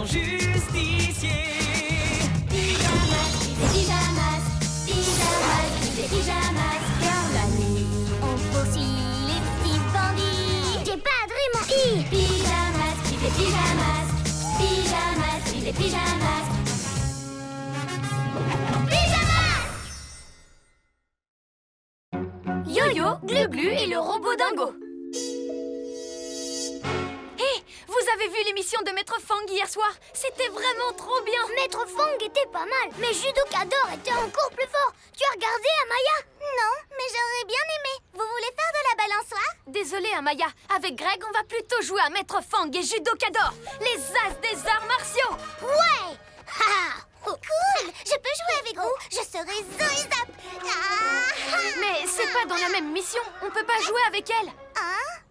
ton justicier. Pyjamas, pyjamas, pyjamas, pyjamas. Dans la nuit, on poursuit les petits bandits. J'ai pas adoré mon i. Pyjamas, pyjamas, pyjamas, pyjamas. Yo-Yo, Glu-Glu et le robot dingo. Hé, vous avez vu l'émission de Maître Fang hier soir? C'était vraiment trop bien. Maître Fang était pas mal, mais Judokador était encore plus fort. Tu as regardé, Amaya? Non, mais j'aurais bien aimé. Vous voulez faire de la balançoire? Désolée, Amaya. Avec Greg, on va plutôt jouer à Maître Fang et Judokador, les as des arts martiaux. Ouais. Oh, cool. Je peux jouer avec vous. Je serai Zoé Zap. Mais c'est pas dans la même mission. On peut pas jouer avec elle. Hein?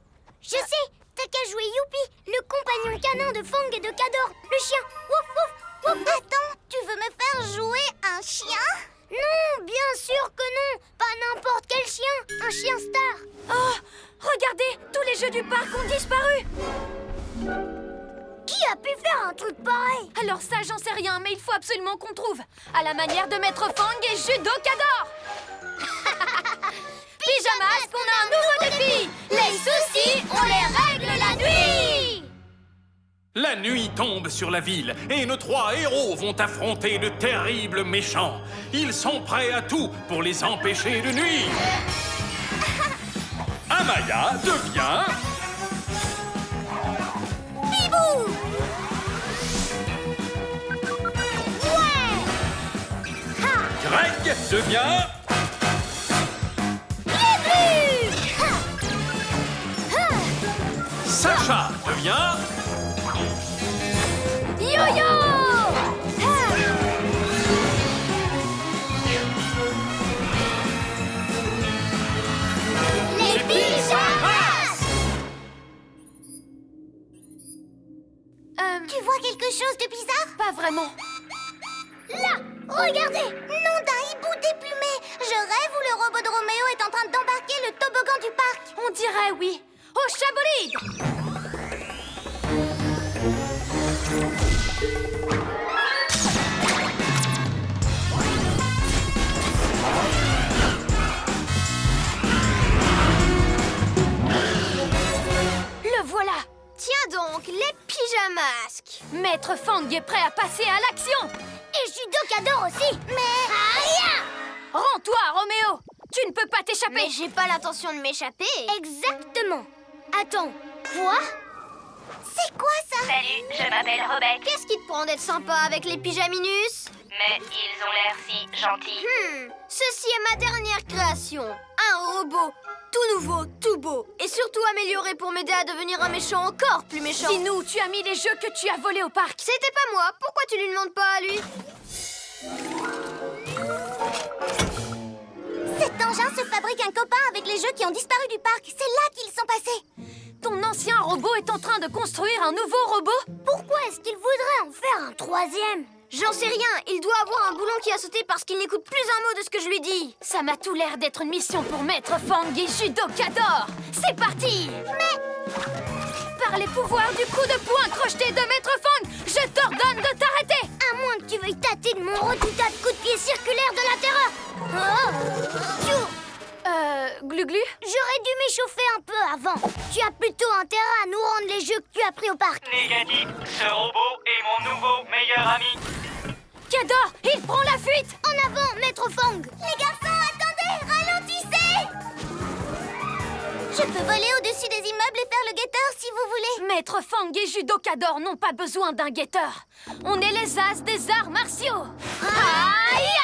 Je sais. T'as qu'à jouer Youpi, le compagnon canin de Fang et de Kador, le chien. Wouf, wouf, wouf. Attends, tu veux me faire jouer un chien? Non, bien sûr que non. Pas n'importe quel chien. Un chien star. Oh, regardez, tous les jeux du parc ont disparu. Qui a pu faire un truc pareil? Alors ça, j'en sais rien, mais il faut absolument qu'on trouve. À la manière de Maître Fang et Judokador. Pyjamas, qu'on a un nouveau défi. Les soucis, on les règle la nuit. La nuit tombe sur la ville et nos trois héros vont affronter de terribles méchants. Ils sont prêts à tout pour les empêcher de nuire. Amaya devient... Bibou! Ouais! Greg devient... Sacha devient... Yo-Yo! Les pyjamas! Tu vois quelque chose de bizarre? Pas vraiment. Là! Regardez! Nom d'un hibou déplumé! Je rêve où le robot de Roméo est en train d'embarquer le toboggan du parc! On dirait oui. Au Chabolide! Le voilà! Tiens donc, les pyjamasques. Maître Fang est prêt à passer à l'action! Et Judokador aussi! Mais... Aïe! Rends-toi, Roméo! Tu ne peux pas t'échapper! Mais j'ai pas l'intention de m'échapper. Exactement! Attends, quoi? C'est quoi ça? Salut, je m'appelle Rebecca, Qu'est-ce qui te prend d'être sympa avec les pyjaminus? mais ils ont l'air si gentils. Ceci est ma dernière création. Un robot, tout nouveau, tout beau. Et surtout amélioré pour m'aider à devenir un méchant encore plus méchant. Dis-nous, tu as mis les jeux que tu as volés au parc. C'était pas moi, pourquoi tu lui demandes pas à lui? Cet engin se fabrique un copain avec les jeux qui ont disparu du parc. C'est là qu'ils sont passés. Ton ancien robot est en train de construire un nouveau robot? Pourquoi est-ce qu'il voudrait en faire un troisième? J'en sais rien, il doit avoir un boulon qui a sauté parce qu'il n'écoute plus un mot de ce que je lui dis. Ça m'a tout l'air d'être une mission pour Maître Fang et Judokador. C'est parti! Mais... Par les pouvoirs du coup de poing crocheté de Maître Fang, je t'ordonne de t'arrêter! À moins que tu veuilles tâter de mon redoutable coup de pied circulaire de la terreur. Oh. Pfiou. Glu-Glu? J'aurais dû m'échauffer un peu avant. Tu as plutôt intérêt à nous rendre les jeux que tu as pris au parc. Négatif, ce robot est mon nouveau meilleur ami. Kador, il prend la fuite! En avant, Maître Fang. Les garçons, attendez, ralentissez. Je peux voler au-dessus des immeubles et faire le guetteur si vous voulez. Maître Fang et Judokador n'ont pas besoin d'un guetteur. On est les as des arts martiaux. Aïe!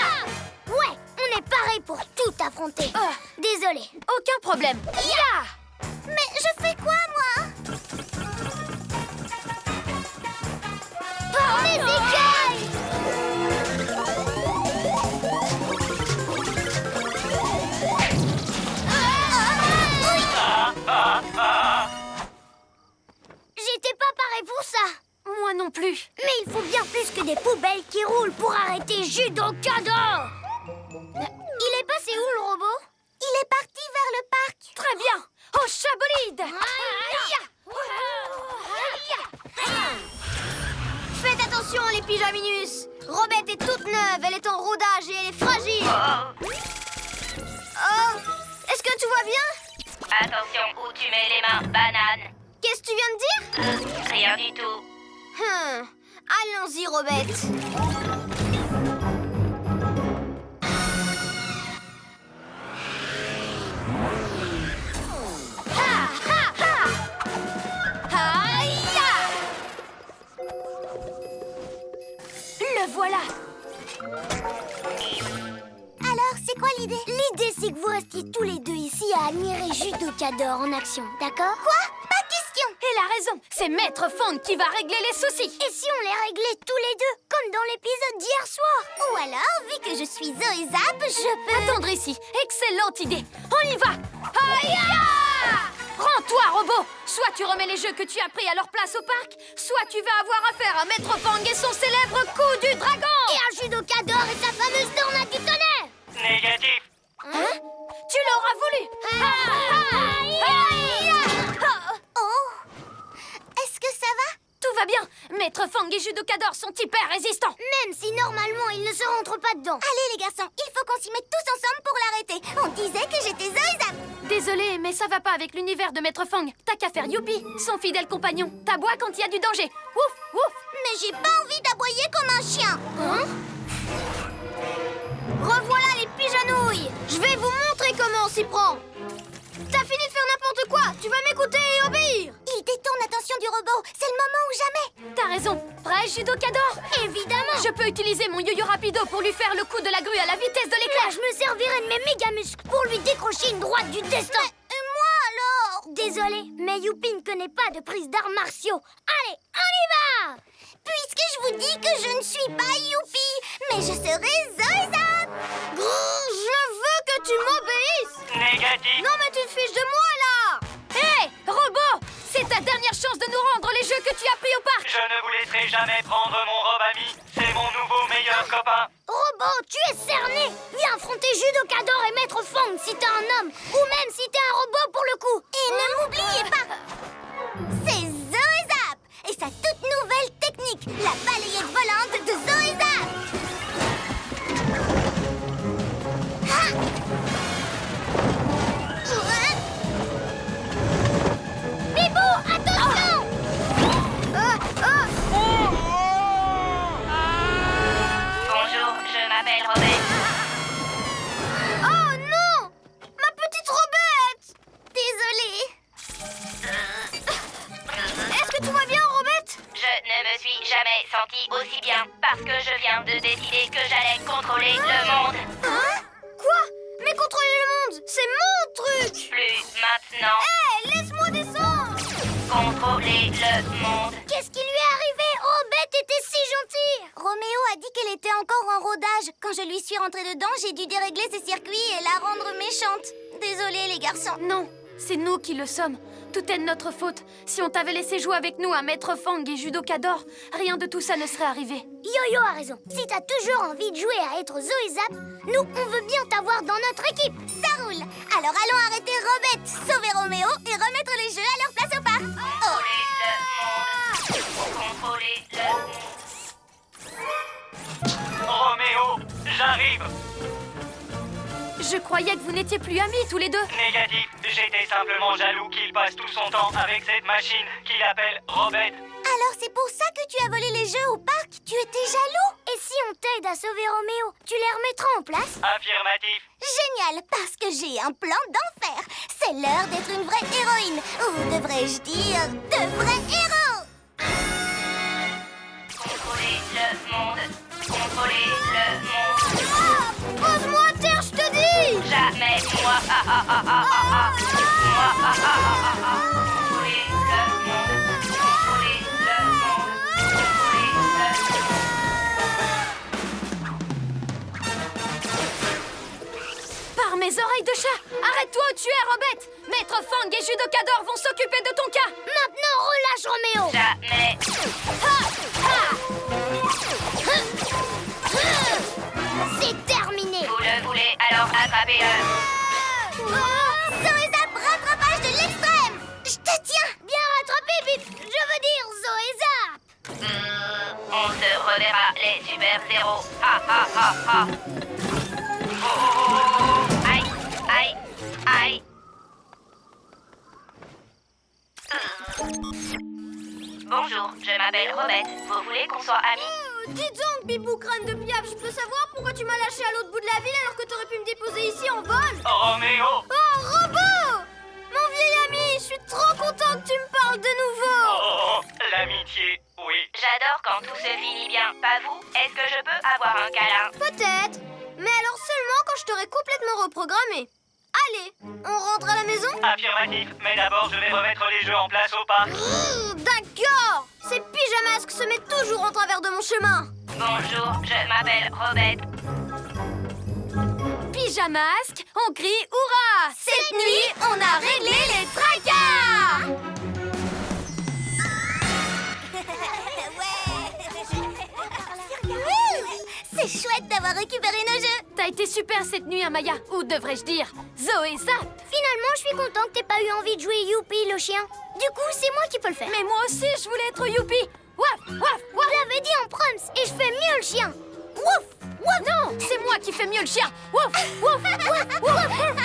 Ouais, on est pareil pour tout affronter. Désolé. Aucun problème. Ya! Mais je fais quoi, moi? Par mes écailles! J'étais pas paré pour ça. Moi non plus. Mais il faut bien plus que des poubelles qui roulent pour arrêter Judokador. Il est passé où, le robot? Il est parti vers le parc. Très bien. Au Chabolide! Faites Attention les pyjaminus. Robette est toute neuve, elle est en rodage et elle est fragile. Oh, est-ce que tout va bien? Attention où tu mets les mains, banane. Qu'est-ce que tu viens de dire? Rien du tout. Allons-y, Robette. Le voilà. Alors, c'est quoi l'idée? L'idée, c'est que vous restiez tous les deux ici à admirer Judocador en action, d'accord? Quoi? Pas question! Elle a raison. C'est Maître Fang qui va régler les soucis. Et si on les réglait tous les deux, comme dans l'épisode d'hier soir? Ou alors, vu que je suis Zoé Zap, je peux... Attendre ici. Excellente idée. On y va. Aïe! Rends-toi, robot. Soit tu remets les jeux que tu as pris à leur place au parc, soit tu vas avoir affaire à Maître Fang et son célèbre coup du dragon. Et à Judocador et sa fameuse tornade du tonnerre! Négatif. Hein? Tu l'auras voulu. Oh! Est-ce que ça va? Tout va bien. Maître Fang et Judocador sont hyper résistants. Même si normalement ils ne se rentrent pas dedans. Allez les garçons, il faut qu'on s'y mette tous ensemble pour l'arrêter. On disait que j'étais Zoé Zap. Désolée, mais ça va pas avec l'univers de Maître Fang. T'as qu'à faire Youpi, son fidèle compagnon. T'aboies quand il y a du danger. Ouf, ouf. Mais j'ai pas envie d'aboyer comme un chien. Hein? Revoilà les pyjanouilles. Je vais vous montrer comment on s'y prend. T'as fini de faire n'importe quoi. Tu vas m'écouter et obéir. Il détourne l'attention du robot. C'est le moment ou jamais. T'as raison. Prêt, Judocador? Évidemment. Je peux utiliser mon yo-yo rapido pour lui faire le coup de la grue à la vitesse de Là, l'éclair. je me servirai de mes méga muscles pour lui décrocher une droite du destin. Et moi alors? Désolé, mais Youpi ne connaît pas de prise d'arts martiaux. Allez, on y va! Puisque je vous dis que je ne suis pas Youpi, mais je serai Zoé Zap. Je veux que tu m'obéisses. Négatif. Non mais tu te fiches de moi là. Hé, robot! C'est ta dernière chance de nous rendre les jeux que tu as pris au parc. Je ne vous laisserai jamais prendre mon robe-ami. C'est mon nouveau meilleur copain. Robot, tu es cerné. Viens affronter Judocador et Maître Fang si t'es un homme, ou même si t'es un robot pour le coup. Et ne m'oubliez pas, c'est Zoé Zap et sa toute nouvelle technique, la balayette volante de Zoé Zap. Ah! Bibou, attention! Bonjour, je m'appelle Robert. Oh non, ma petite Robette. Désolée. Est-ce que tout va bien, Robette? Je ne me suis jamais sentie aussi bien parce que je viens de décider que j'allais contrôler le monde. Hein? Quoi? Mais contrôler le monde, c'est mon truc. Plus maintenant. Hé, laisse-moi descendre. Contrôler le monde. Qu'est-ce qui lui est arrivé? Robette était si gentille. Roméo a dit qu'elle était encore en rodage. Quand je lui suis rentrée dedans, j'ai dû dérégler ses circuits et la rendre méchante. Désolée les garçons. Non, c'est nous qui le sommes. Tout est de notre faute. Si on t'avait laissé jouer avec nous à Maître Fang et Judocador, rien de tout ça ne serait arrivé. Yo-Yo a raison. Si t'as toujours envie de jouer à être Zoé Zap, nous, on veut bien t'avoir dans notre équipe. Ça roule. Alors allons arrêter Robette, sauver Roméo et remettre les jeux à leur place au parc. Oh. Contrôler le monde. Roméo, j'arrive. Je croyais que vous n'étiez plus amis tous les deux. Négatif. J'étais simplement jaloux qu'il passe tout son temps avec cette machine qu'il appelle Robette. Alors c'est pour ça que tu as volé les jeux au parc? Tu étais jaloux? Et si on t'aide à sauver Roméo, tu les remettras en place? Affirmatif. Génial, parce que j'ai un plan d'enfer. C'est l'heure d'être une vraie héroïne. Ou devrais-je dire, de vrais héros. Contrôler le monde. Contrôler le monde. Pose-moi à terre, je te dis. Jamais moi. Contrôler le monde. Contrôler le monde. Contrôler le monde. Par mes oreilles de chat, arrête-toi où tu es, Robette. Maître Fang et Judocador vont s'occuper de ton cas. Maintenant, relâche Roméo. Jamais. C'est terminé. Vous le voulez, alors attrapez-le. Zoé Zap, rattrapage de l'extrême. Je te tiens. Bien rattrapé, Bip. Je veux dire Zoé Zap. On se vers 0. Ha ha ha ha. Oh, oh, oh, oh. Aïe, aïe, aïe. Bonjour, je m'appelle Robette. Vous voulez qu'on soit amis? Dis donc, Bibou crâne de piaf, je peux savoir pourquoi tu m'as lâché à l'autre bout de la ville alors que t'aurais pu me déposer ici en vol? Roméo! Oh, Robot! Mon vieil ami, je suis trop content que tu me parles de nouveau! Oh, l'amitié, oui. J'adore quand tout se finit bien, pas vous? Est-ce que je peux avoir un câlin? Peut-être, mais alors seulement quand je t'aurai complètement reprogrammé. Allez, on rentre à la maison? Affirmatif, mais d'abord je vais remettre les jeux en place au parc. D'accord! Ces pyjamasques se mettent toujours en travers de mon chemin. Bonjour, je m'appelle Robette. Pyjamasque, on crie hurrah! Cette nuit, on a réglé les tracas! C'est chouette d'avoir récupéré nos jeux. T'as été super cette nuit, hein, Maya. Ou devrais-je dire, Zoé Zap. Finalement, je suis contente que t'aies pas eu envie de jouer Youpi le chien. Du coup, c'est moi qui peux le faire. Mais moi aussi, je voulais être Youpi. Waf, waf, waf. Je l'avais dit en proms et je fais mieux le chien. Wouf, wouf. Non, c'est moi qui fais mieux le chien. Wouf, wouf, wouf, wouf.